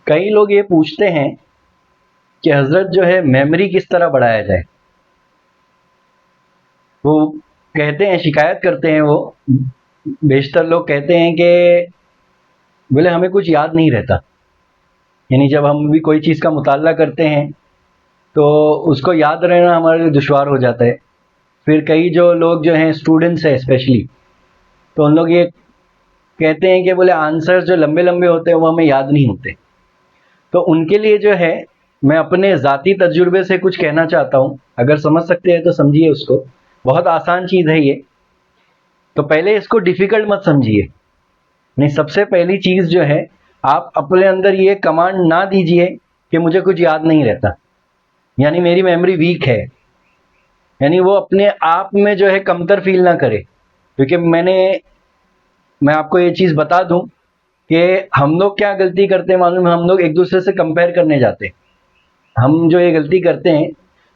कई लोग ये पूछते हैं कि हज़रत जो है मेमोरी किस तरह बढ़ाया जाए। वो कहते हैं, शिकायत करते हैं, वो बेशतर लोग कहते हैं कि बोले हमें कुछ याद नहीं रहता। यानी जब हम भी कोई चीज़ का मुताला करते हैं तो उसको याद रहना हमारे लिए दुश्वार हो जाता है। फिर कई जो लोग जो हैं, स्टूडेंट्स हैं स्पेशली, तो उन लोग ये कहते हैं कि बोले आंसर्स जो लंबे लंबे होते हैं वो हमें याद नहीं होते। तो उनके लिए जो है मैं अपने ज़ाती तजुर्बे से कुछ कहना चाहता हूँ। अगर समझ सकते हैं तो समझिए उसको। बहुत आसान चीज़ है ये। तो पहले इसको डिफ़िकल्ट मत समझिए। नहीं, सबसे पहली चीज़ जो है, आप अपने अंदर ये कमांड ना दीजिए कि मुझे कुछ याद नहीं रहता, यानी मेरी मेमोरी वीक है। यानी वो अपने आप में जो है कमतर फील ना करे। क्योंकि मैं आपको ये चीज़ बता दूं कि हम लोग क्या गलती करते हैं मालूम है? हम लोग एक दूसरे से कंपेयर करने जाते हैं। हम जो ये गलती करते हैं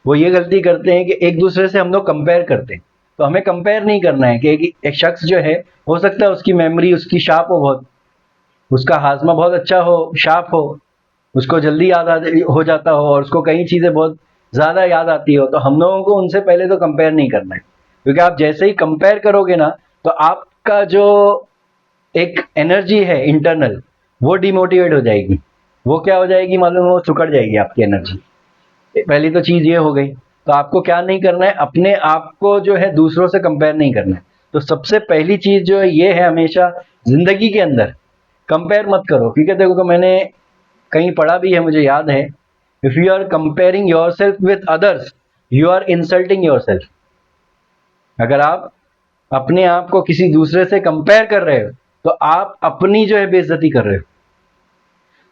वो ये गलती करते हैं कि एक दूसरे से हम लोग कंपेयर करते हैं। तो हमें कंपेयर नहीं करना है कि एक शख्स जो है, हो सकता है उसकी मेमोरी उसकी शार्प हो बहुत, उसका हाजमा बहुत अच्छा हो, शार्प हो, उसको जल्दी याद हो जाता हो और उसको कई चीज़ें बहुत ज़्यादा याद आती हो। तो हम लोगों को उनसे पहले तो कंपेयर नहीं करना है। क्योंकि आप जैसे ही कंपेयर करोगे ना, तो आपका जो एक एनर्जी है इंटरनल, वो डिमोटिवेट हो जाएगी। वो क्या हो जाएगी मालूम है? वो सिकुड़ जाएगी आपकी एनर्जी। पहली तो चीज़ ये हो गई। तो आपको क्या नहीं करना है? अपने आप को जो है दूसरों से कंपेयर नहीं करना है। तो सबसे पहली चीज़ जो है ये है, हमेशा ज़िंदगी के अंदर कंपेयर मत करो। क्योंकि देखो, मैंने कहीं पढ़ा भी है, मुझे याद है, if you are comparing yourself with others, you are insulting yourself. अगर आप अपने आप को किसी दूसरे से कंपेयर कर रहे हो तो आप अपनी जो है बेइज्जती कर रहे हो।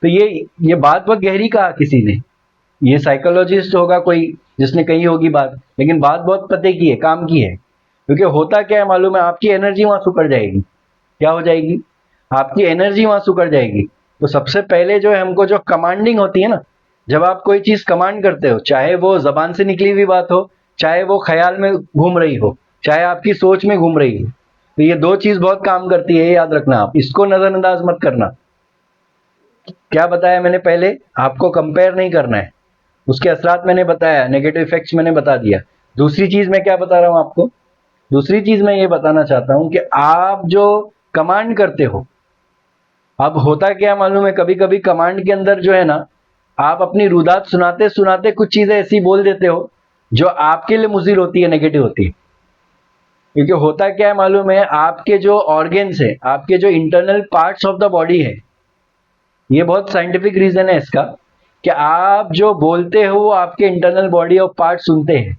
तो ये बात बहुत गहरी कहा किसी ने, ये साइकोलॉजिस्ट होगा कोई जिसने कही होगी बात, लेकिन बात बहुत पते की है, काम की है। क्योंकि होता क्या है मालूम है? आपकी एनर्जी वहां सुकड़ जाएगी। क्या हो जाएगी? आपकी एनर्जी वहां सुकड़ जाएगी। तो सबसे पहले जो है, हमको जो कमांडिंग होती है ना, जब आप कोई चीज कमांड करते हो, चाहे वो जबान से निकली हुई बात हो, चाहे वो ख्याल में घूम रही हो, चाहे आपकी सोच में घूम रही हो, तो ये दो चीज बहुत काम करती है, ये याद रखना। आप इसको नजरअंदाज मत करना। क्या बताया मैंने? पहले आपको कंपेयर नहीं करना है, उसके असरात मैंने बताया, नेगेटिव इफेक्ट्स मैंने बता दिया। दूसरी चीज मैं क्या बता रहा हूं आपको? दूसरी चीज मैं ये बताना चाहता हूं कि आप जो कमांड करते हो, अब होता क्या मालूम है? कभी कभी कमांड के अंदर जो है ना, आप अपनी रुदात सुनाते सुनाते कुछ चीजें ऐसी बोल देते हो जो आपके लिए मुज़िर होती है, नेगेटिव होती है। क्योंकि होता क्या है मालूम है? आपके जो ऑर्गेन्स है, आपके जो internal parts of the body है, ये बहुत साइंटिफिक रीजन है इसका, कि आप जो बोलते हो वो आपके इंटरनल बॉडी ऑफ पार्ट सुनते हैं।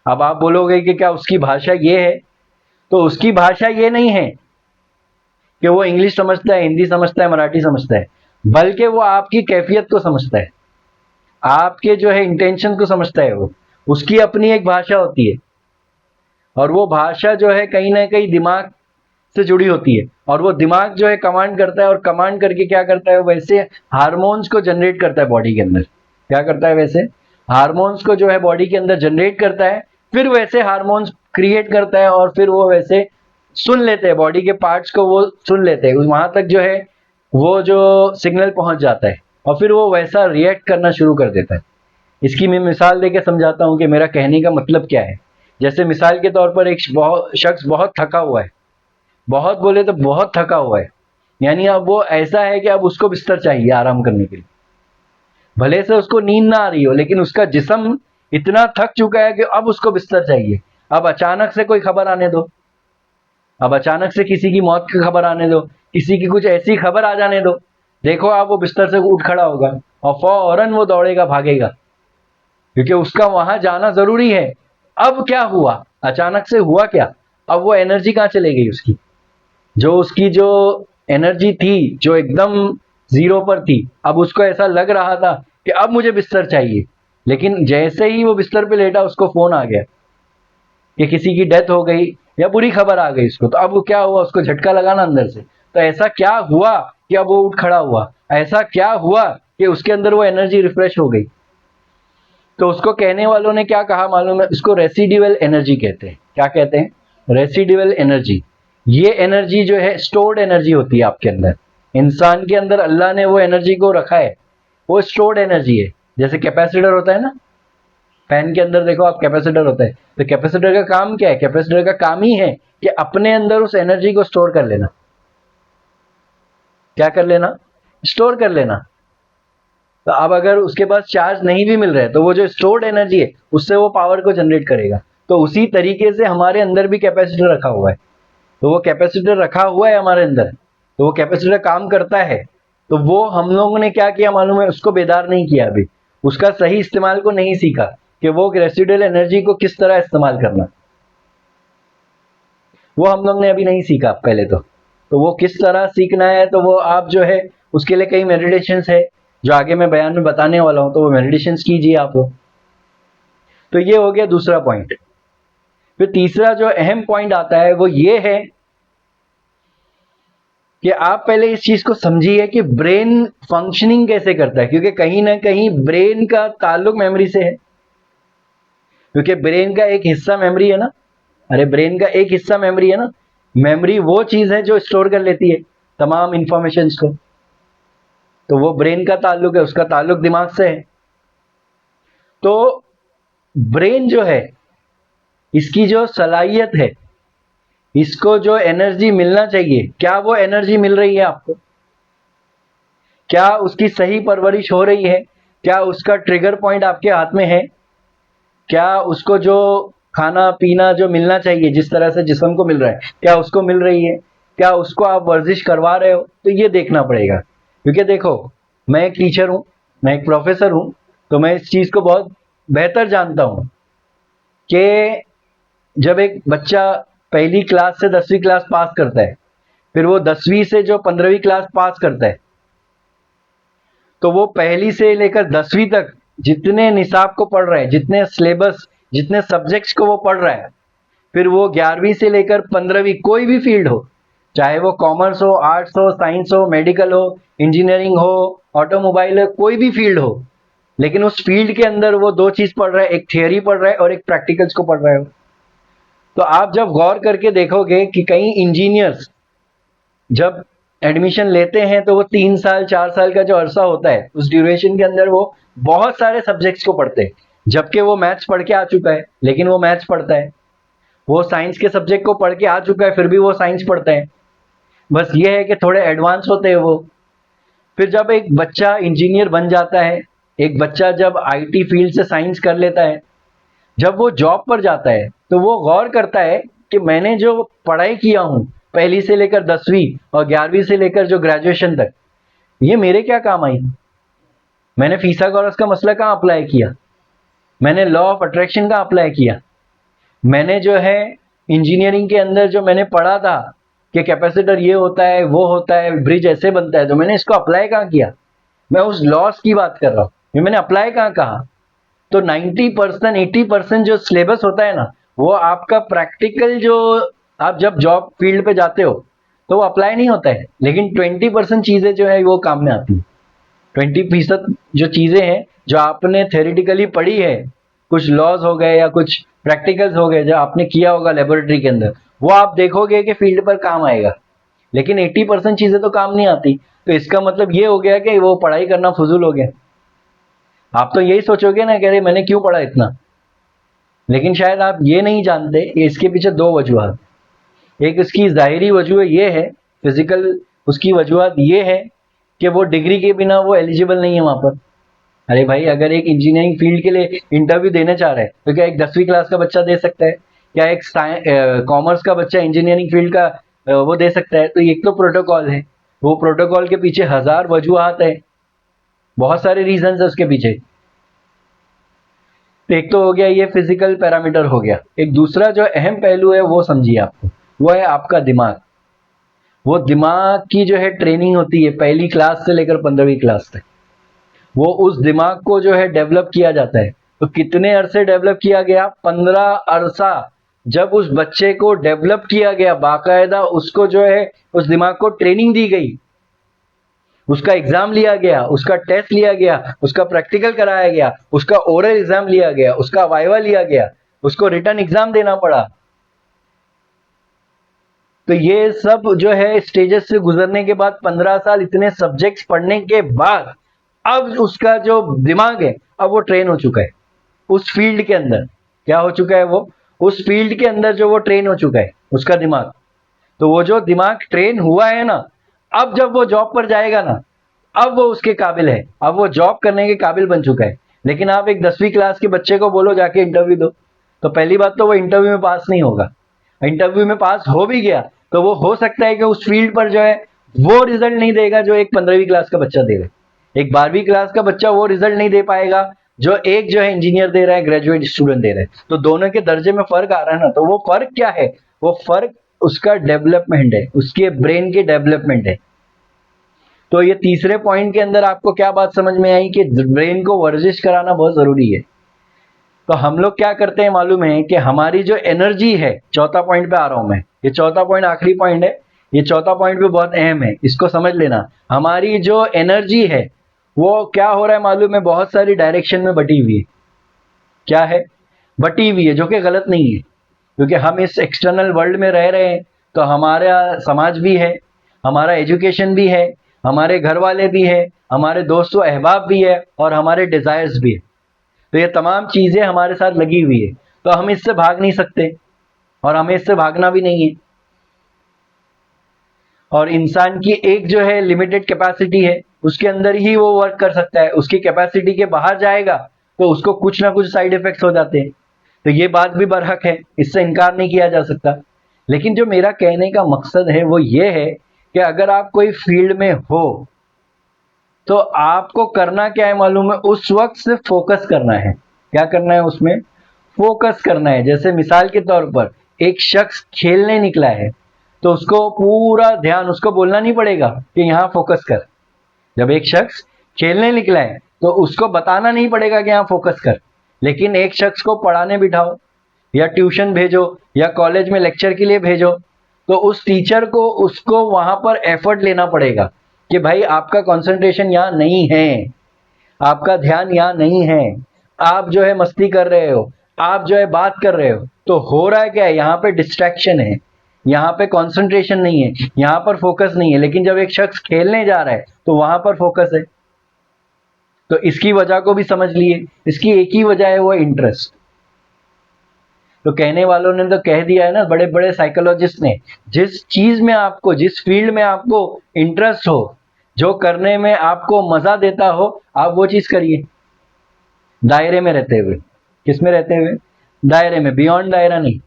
अब आप बोलोगे कि क्या उसकी भाषा ये है? तो उसकी भाषा ये नहीं है कि वो इंग्लिश समझता है, हिंदी समझता है, मराठी समझता है, बल्कि वो आपकी कैफियत को समझता है, आपके जो है इंटेंशन को समझता है। वो उसकी अपनी एक भाषा होती है, और वो भाषा जो है कहीं ना कहीं दिमाग से जुड़ी होती है। और वो दिमाग जो है कमांड करता है, और कमांड करके क्या करता है? वैसे हार्मोन्स को जनरेट करता है बॉडी के अंदर। क्या करता है? वैसे हार्मोन्स को जो है बॉडी के अंदर जनरेट करता है, फिर वैसे हार्मोन्स क्रिएट करता है, और फिर वो वैसे सुन लेते हैं, बॉडी के पार्ट्स को वो सुन लेते हैं, वहां तक जो है वो जो सिग्नल पहुंच जाता है, और फिर वो वैसा रिएक्ट करना शुरू कर देता है। इसकी मैं मिसाल देके समझाता हूँ कि मेरा कहने का मतलब क्या है। जैसे मिसाल के तौर पर एक शख्स बहुत थका हुआ है, बहुत बोले तो बहुत थका हुआ है, यानी अब वो ऐसा है कि अब उसको बिस्तर चाहिए आराम करने के लिए। भले से उसको नींद ना आ रही हो, लेकिन उसका जिस्म इतना थक चुका है कि अब उसको बिस्तर चाहिए। अब अचानक से कोई खबर आने दो, अब अचानक से किसी की मौत की खबर आने दो, किसी की कुछ ऐसी खबर आ जाने दो, देखो आप, वो बिस्तर से उठ खड़ा होगा और फौरन वो दौड़ेगा, भागेगा, क्योंकि उसका वहां जाना जरूरी है। अब क्या हुआ? अचानक से हुआ क्या? अब वो एनर्जी कहाँ चले गई उसकी? उसकी जो एनर्जी थी, जो एकदम जीरो पर थी, अब उसको ऐसा लग रहा था कि अब मुझे बिस्तर चाहिए। लेकिन जैसे ही वो बिस्तर पे लेटा, उसको फोन आ गया कि किसी की डेथ हो गई या बुरी खबर आ गई उसको। तो अब वो क्या हुआ? उसको झटका लगाना अंदर से। तो ऐसा क्या हुआ कि अब वो उठ खड़ा हुआ? ऐसा क्या हुआ कि उसके अंदर वो एनर्जी रिफ्रेश हो गई? तो उसको कहने वालों ने क्या कहा मालूम है? उसको रेसिडुअल एनर्जी कहते हैं। क्या कहते हैं? Residual energy. ये एनर्जी जो है स्टोर्ड एनर्जी होती है आपके अंदर, इंसान के अंदर अल्लाह ने वो एनर्जी को रखा है, वो स्टोर्ड एनर्जी है। जैसे कैपेसिटर होता है ना, फैन के अंदर देखो आप कैपेसिटर होता है, तो कैपेसिटर का काम क्या है? कैपेसिटर का काम ही है कि अपने अंदर उस एनर्जी को स्टोर कर लेना। क्या कर लेना? स्टोर कर लेना। तो अब अगर उसके पास चार्ज नहीं भी मिल रहा है तो वो जो स्टोर्ड एनर्जी है उससे वो पावर को जनरेट करेगा। तो उसी तरीके से हमारे अंदर भी कैपेसिटर रखा हुआ है। तो वो कैपेसिटर रखा हुआ है हमारे अंदर, तो वो कैपेसिटर काम करता है। तो वो हम लोगों ने क्या किया मालूम है? उसको बेदार नहीं किया अभी, उसका सही इस्तेमाल को नहीं सीखा कि वो रेसिडुअल एनर्जी को किस तरह इस्तेमाल करना, वो हम लोग ने अभी नहीं सीखा पहले। तो वो किस तरह सीखना है, तो वो आप जो है उसके लिए कई मेडिटेशंस है जो आगे मैं बयान में बताने वाला हूं, तो वो मेडिटेशंस कीजिए आप लोग। तो ये हो गया दूसरा पॉइंट। फिर तीसरा जो अहम पॉइंट आता है वो ये है कि आप पहले इस चीज को समझिए कि ब्रेन फंक्शनिंग कैसे करता है, क्योंकि कहीं ना कहीं ब्रेन का ताल्लुक मेमोरी से है। क्योंकि ब्रेन का एक हिस्सा मेमोरी है ना, अरे ब्रेन का एक हिस्सा मेमोरी है ना। मेमोरी वो चीज है जो स्टोर कर लेती है तमाम इंफॉर्मेशन को, तो वो ब्रेन का ताल्लुक है, उसका ताल्लुक दिमाग से है। तो ब्रेन जो है, इसकी जो सलाहियत है, इसको जो एनर्जी मिलना चाहिए, क्या वो एनर्जी मिल रही है आपको? क्या उसकी सही परवरिश हो रही है? क्या उसका ट्रिगर पॉइंट आपके हाथ में है? क्या उसको जो खाना पीना जो मिलना चाहिए, जिस तरह से जिस्म को मिल रहा है, क्या उसको मिल रही है? क्या उसको आप वर्जिश करवा रहे हो? तो ये देखना पड़ेगा। क्योंकि देखो, मैं एक टीचर हूं, मैं एक प्रोफेसर हूं, तो मैं इस चीज को बहुत बेहतर जानता हूं कि जब एक बच्चा पहली क्लास से 10वीं क्लास पास करता है, फिर वो 10वीं से जो 15वीं क्लास पास करता है, तो वो पहली से लेकर 10वीं तक जितने निसाब को पढ़ रहा है, जितने सिलेबस, जितने सब्जेक्ट्स को वो पढ़ रहा है, फिर वो 11वीं से लेकर 15वीं कोई भी फील्ड हो, चाहे वो कॉमर्स हो, आर्ट्स हो, साइंस हो, मेडिकल हो, इंजीनियरिंग हो, ऑटोमोबाइल हो, कोई भी फील्ड हो, लेकिन उस फील्ड के अंदर वो दो चीज पढ़ रहा है, एक थियोरी पढ़ रहा है और एक प्रैक्टिकल्स को पढ़ रहा है। तो आप जब गौर करके देखोगे कि कई इंजीनियर्स जब एडमिशन लेते हैं तो वो 3 साल 4 साल का जो अरसा होता है, उस ड्यूरेशन के अंदर वो बहुत सारे सब्जेक्ट्स को पढ़ते हैं। जबकि वो मैथ्स पढ़ के आ चुका है लेकिन वो मैथ्स पढ़ता है, वो साइंस के सब्जेक्ट को पढ़ के आ चुका है फिर भी वो साइंस पढ़ता है। बस ये है कि थोड़े एडवांस होते हैं वो। फिर जब एक बच्चा इंजीनियर बन जाता है, एक बच्चा जब आईटी फील्ड से साइंस कर लेता है, जब वो जॉब पर जाता है तो वो गौर करता है कि मैंने जो पढ़ाई किया हूं पहली से लेकर 10वीं और 11वीं से लेकर जो ग्रेजुएशन तक, ये मेरे क्या काम आई? मैंने फिथागोरस का मसला कहाँ अप्लाई किया? मैंने लॉ ऑफ अट्रैक्शन का अप्लाई किया? मैंने जो है इंजीनियरिंग के अंदर जो मैंने पढ़ा था कि कैपेसिटर ये होता है, वो होता है, ब्रिज ऐसे बनता है, तो मैंने इसको अप्लाई कहाँ किया? मैं उस लॉस की बात कर रहा हूँ, ये मैंने अप्लाई कहाँ कहा? तो 90% 80% जो सिलेबस होता है ना, वो आपका प्रैक्टिकल जो आप जब जॉब फील्ड पे जाते हो तो वो अप्लाई नहीं होता है, लेकिन 20% चीजें जो है वो काम में आती है। 20% जो चीजें हैं जो आपने थ्योरेटिकली पढ़ी है, कुछ लॉज हो गए या कुछ प्रैक्टिकल्स हो गए जो आपने किया होगा लेबोरेटरी के अंदर, वो आप देखोगे कि फील्ड पर काम आएगा। लेकिन 80% चीजें तो काम नहीं आती। तो इसका मतलब ये हो गया कि वो पढ़ाई करना फजूल हो गया। आप तो यही सोचोगे ना, कह रहे मैंने क्यों पढ़ा इतना। लेकिन शायद आप ये नहीं जानते कि इसके पीछे दो वजूहत। एक इसकी ज़ाहिरी वजूह ये है, फिजिकल उसकी वजूहत ये है कि वो डिग्री के बिना वो एलिजिबल नहीं है वहाँ पर। अरे भाई, अगर एक इंजीनियरिंग फील्ड के लिए इंटरव्यू देने चाह रहा है तो क्या एक 10वीं क्लास का बच्चा दे सकता है? क्या एक कॉमर्स का बच्चा इंजीनियरिंग फील्ड का वो दे सकता है? तो एक तो प्रोटोकॉल है, वो प्रोटोकॉल के पीछे हजार वजूहत है, बहुत सारे रीजन है उसके पीछे। तो एक तो हो गया ये फिजिकल पैरामीटर हो गया। एक दूसरा जो अहम पहलू है वो समझिए आपको, वो है आपका दिमाग। वो दिमाग की जो है ट्रेनिंग होती है पहली क्लास से लेकर 15वीं क्लास तक, वो उस दिमाग को जो है डेवलप किया जाता है। तो कितने अरसे डेवलप किया गया? 15 अरसा। जब उस बच्चे को डेवलप किया गया बाकायदा, उसको जो है उस दिमाग को ट्रेनिंग दी गई, उसका एग्जाम लिया गया, उसका टेस्ट लिया गया, उसका प्रैक्टिकल कराया गया, उसका ओरल एग्जाम लिया गया, उसका वाइवा लिया गया, उसको रिटर्न एग्जाम देना पड़ा। तो ये सब जो है स्टेजेस से गुजरने के बाद 15 साल इतने सब्जेक्ट्स पढ़ने के बाद अब उसका जो दिमाग है अब वो ट्रेन हो चुका है उस फील्ड के अंदर। क्या हो चुका है वो? उस फील्ड के अंदर जो वो ट्रेन हो चुका है उसका दिमाग। तो वो जो दिमाग ट्रेन हुआ है ना, अब जब वो जॉब पर जाएगा ना, अब वो उसके काबिल है, अब वो जॉब करने के काबिल बन चुका है। लेकिन आप एक 10वीं क्लास के बच्चे को बोलो जाके इंटरव्यू दो, तो पहली बात तो वो इंटरव्यू में पास नहीं होगा। इंटरव्यू में पास हो भी गया तो वो हो सकता है कि उस फील्ड पर जो है वो रिजल्ट नहीं देगा जो एक 15वीं क्लास का बच्चा देगा। एक 12वीं क्लास का बच्चा वो रिजल्ट नहीं दे पाएगा जो एक जो है इंजीनियर दे रहा है, ग्रेजुएट स्टूडेंट दे रहा है। तो दोनों के दर्जे में फर्क आ रहा है ना। तो वो फर्क क्या है? वो फर्क उसका डेवलपमेंट है, उसके ब्रेन की डेवलपमेंट है। तो ये तीसरे पॉइंट के अंदर आपको क्या बात समझ में आई कि ब्रेन को वर्जिश कराना बहुत जरूरी है। तो हम लोग क्या करते हैं मालूम है कि हमारी जो एनर्जी है, चौथा पॉइंट पे आ रहा हूं मैं, ये चौथा पॉइंट आखिरी पॉइंट है, ये चौथा पॉइंट भी बहुत अहम है, इसको समझ लेना। हमारी जो एनर्जी है वो क्या हो रहा है मालूम है? बहुत सारी डायरेक्शन में बटी हुई है। क्या है? बटी हुई है, जो कि गलत नहीं है, क्योंकि हम इस एक्सटर्नल वर्ल्ड में रह रहे हैं। तो हमारा समाज भी है, हमारा एजुकेशन भी है, हमारे घर वाले भी है, हमारे दोस्तों अहबाब भी है और हमारे डिजायर्स भी है। तो ये तमाम चीजें हमारे साथ लगी हुई है, तो हम इससे भाग नहीं सकते और हमें इससे भागना भी नहीं है। और इंसान की एक जो है लिमिटेड कैपेसिटी है, उसके अंदर ही वो वर्क कर सकता है। उसकी कैपेसिटी के बाहर जाएगा तो उसको कुछ ना कुछ साइड इफेक्ट्स हो जाते हैं। तो ये बात भी बरहक है, इससे इनकार नहीं किया जा सकता। लेकिन जो मेरा कहने का मकसद है वो ये है कि अगर आप कोई फील्ड में हो तो आपको करना क्या है मालूम है? उस वक्त सिर्फ फोकस करना है। क्या करना है? उसमें फोकस करना है। जैसे मिसाल के तौर पर एक शख्स खेलने निकला है तो उसको पूरा ध्यान, उसको बोलना नहीं पड़ेगा कि यहाँ फोकस कर। जब एक शख्स खेलने निकला है तो उसको बताना नहीं पड़ेगा कि यहाँ फोकस कर। लेकिन एक शख्स को पढ़ाने बिठाओ या ट्यूशन भेजो या कॉलेज में लेक्चर के लिए भेजो, तो उस टीचर को उसको वहां पर एफर्ट लेना पड़ेगा कि भाई आपका कंसंट्रेशन यहाँ नहीं है, आपका ध्यान यहाँ नहीं है, आप जो है मस्ती कर रहे हो, आप जो है बात कर रहे हो। तो हो रहा है क्या है? यहाँ पे डिस्ट्रैक्शन है, यहाँ पे कंसंट्रेशन नहीं है, यहाँ पर फोकस नहीं है। लेकिन जब एक शख्स खेलने जा रहा है तो वहां पर फोकस है। तो इसकी वजह को भी समझ लिए। इसकी एक ही वजह है, वो इंटरेस्ट। तो कहने वालों ने तो कह दिया है ना, बड़े बड़े साइकोलॉजिस्ट ने, जिस चीज में आपको, जिस फील्ड में आपको इंटरेस्ट हो, जो करने में आपको मजा देता हो, आप वो चीज करिए दायरे में रहते हुए। किस में रहते हुए? दायरे में, बियॉन्ड दायरा नहीं।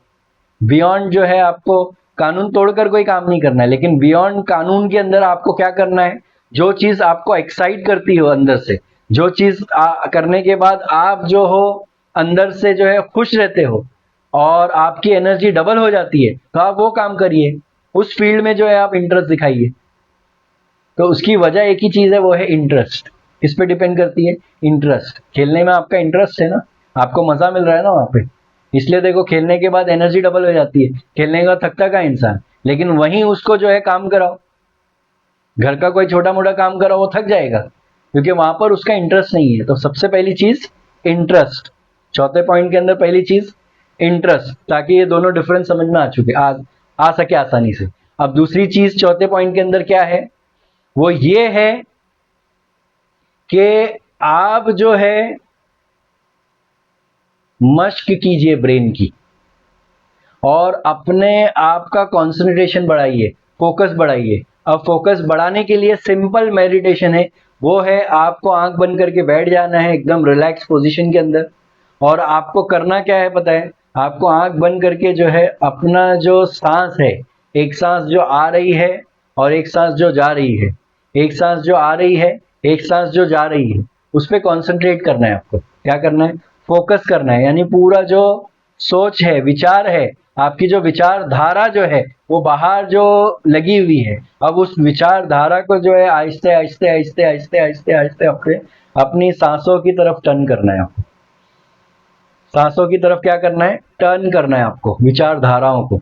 बियॉन्ड जो है आपको कानून तोड़कर कोई काम नहीं करना है, लेकिन बियॉन्ड कानून के अंदर आपको क्या करना है? जो चीज आपको एक्साइट करती हो अंदर से, जो चीज करने के बाद आप जो हो अंदर से जो है खुश रहते हो और आपकी एनर्जी डबल हो जाती है, तो आप वो काम करिए। उस फील्ड में जो है आप इंटरेस्ट दिखाइए। तो उसकी वजह एक ही चीज है, वो है इंटरेस्ट। किस पे डिपेंड करती है? इंटरेस्ट। खेलने में आपका इंटरेस्ट है ना, आपको मजा मिल रहा है ना वहां पे, इसलिए देखो खेलने के बाद एनर्जी डबल हो जाती है। खेलने का थकता का इंसान, लेकिन वहीं उसको जो है काम कराओ, घर का कोई छोटा मोटा काम कराओ, वो थक जाएगा क्योंकि वहां पर उसका इंटरेस्ट नहीं है। तो सबसे पहली चीज इंटरेस्ट। चौथे पॉइंट के अंदर पहली चीज इंटरेस्ट, ताकि ये दोनों डिफरेंस समझ में आ सके आसानी से। अब दूसरी चीज चौथे पॉइंट के अंदर क्या है? वो ये है कि आप जो है मश्क कीजिए ब्रेन की और अपने आप का कंसंट्रेशन बढ़ाइए, फोकस बढ़ाइए। अब फोकस बढ़ाने के लिए सिंपल मेडिटेशन है, वो है आपको आंख बंद करके बैठ जाना है एकदम रिलैक्स पोजीशन के अंदर। और आपको करना क्या है पता है? आपको आंख बंद करके जो है अपना जो सांस है, एक सांस जो आ रही है और एक सांस जो जा रही है, एक सांस जो आ रही है, एक सांस जो जा रही है, उस पर कॉन्सेंट्रेट करना है आपको। क्या करना है? फोकस करना है। यानी पूरा जो सोच है, विचार है, आपकी जो विचारधारा जो है वो बाहर जो लगी हुई है, अब उस विचारधारा को जो है आहिस्ते आहिस्ते आहिस्ते आहिस्ते आहिस्ते आहिस्ते अपनी सांसों की तरफ टर्न करना है आपको। सांसों की तरफ क्या करना है? टर्न करना है आपको, विचारधाराओं को।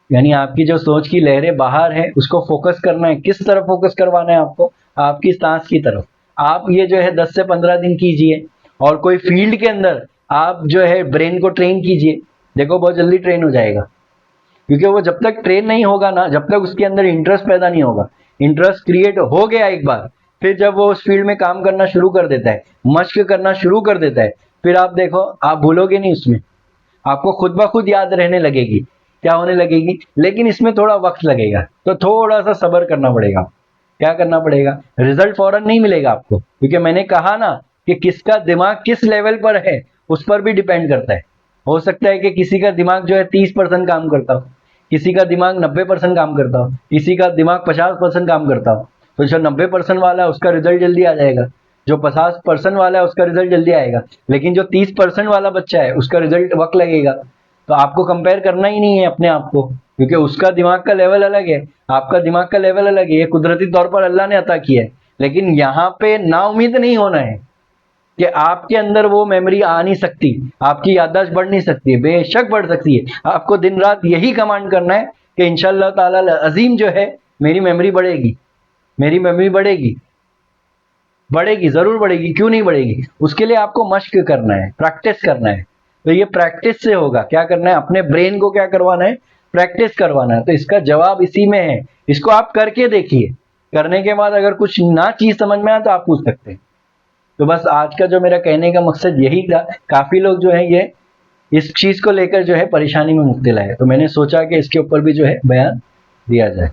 यानी आपकी जो सोच की लहरें बाहर है उसको फोकस करना है। किस तरफ फोकस करवाना है आपको? आपकी सांस की तरफ। आप ये जो है 10 से 15 दिन कीजिए और कोई फील्ड के अंदर आप जो है ब्रेन को ट्रेन कीजिए, देखो बहुत जल्दी ट्रेन हो जाएगा। क्योंकि वो जब तक ट्रेन नहीं होगा ना, जब तक उसके अंदर इंटरेस्ट पैदा नहीं होगा, इंटरेस्ट क्रिएट हो गया एक बार, फिर जब वो उस फील्ड में काम करना शुरू कर देता है, मश्क करना शुरू कर देता है, फिर आप देखो आप भूलोगे नहीं उसमें, आपको खुद ब खुद याद रहने लगेगी, क्या होने लगेगी। लेकिन इसमें थोड़ा वक्त लगेगा, तो थोड़ा सा सब्र करना पड़ेगा। क्या करना पड़ेगा, रिजल्ट फौरन नहीं मिलेगा आपको, क्योंकि मैंने कहा ना कि किसका दिमाग किस लेवल पर है उस पर भी डिपेंड करता है। हो सकता है कि किसी का दिमाग जो है 30% काम करता हो, किसी का दिमाग 90% काम करता हो, किसी का दिमाग 50% काम करता हो। तो जो 90% वाला है उसका रिजल्ट जल्दी आ जाएगा, जो 50% वाला है उसका रिजल्ट जल्दी आएगा, लेकिन जो 30% वाला बच्चा है उसका रिजल्ट वक्त लगेगा। तो आपको कंपेयर करना ही नहीं है अपने आप को, क्योंकि उसका दिमाग का लेवल अलग है, आपका दिमाग का लेवल अलग है। ये कुदरती तौर पर अल्लाह ने अता किया है। लेकिन यहाँ पे नाउम्मीद नहीं होना है कि आपके अंदर वो मेमोरी आ नहीं सकती, आपकी याददाश्त बढ़ नहीं सकती है, बेशक बढ़ सकती है। आपको दिन रात यही कमांड करना है कि इंशाअल्लाह ताला अजीम जो है मेरी मेमोरी बढ़ेगी, मेरी मेमोरी बढ़ेगी, बढ़ेगी, जरूर बढ़ेगी, क्यों नहीं बढ़ेगी। उसके लिए आपको मश्क करना है, प्रैक्टिस करना है। तो ये प्रैक्टिस से होगा। क्या करना है, अपने ब्रेन को क्या करवाना है, प्रैक्टिस करवाना है। तो इसका जवाब इसी में है, इसको आप करके देखिए, करने के बाद अगर कुछ ना चीज समझ में आए तो आप पूछ सकते हैं। तो बस आज का जो मेरा कहने का मकसद यही था। काफी लोग जो है ये इस चीज को लेकर जो है परेशानी में मुब्तला है, तो मैंने सोचा कि इसके ऊपर भी जो है बयान दिया जाए।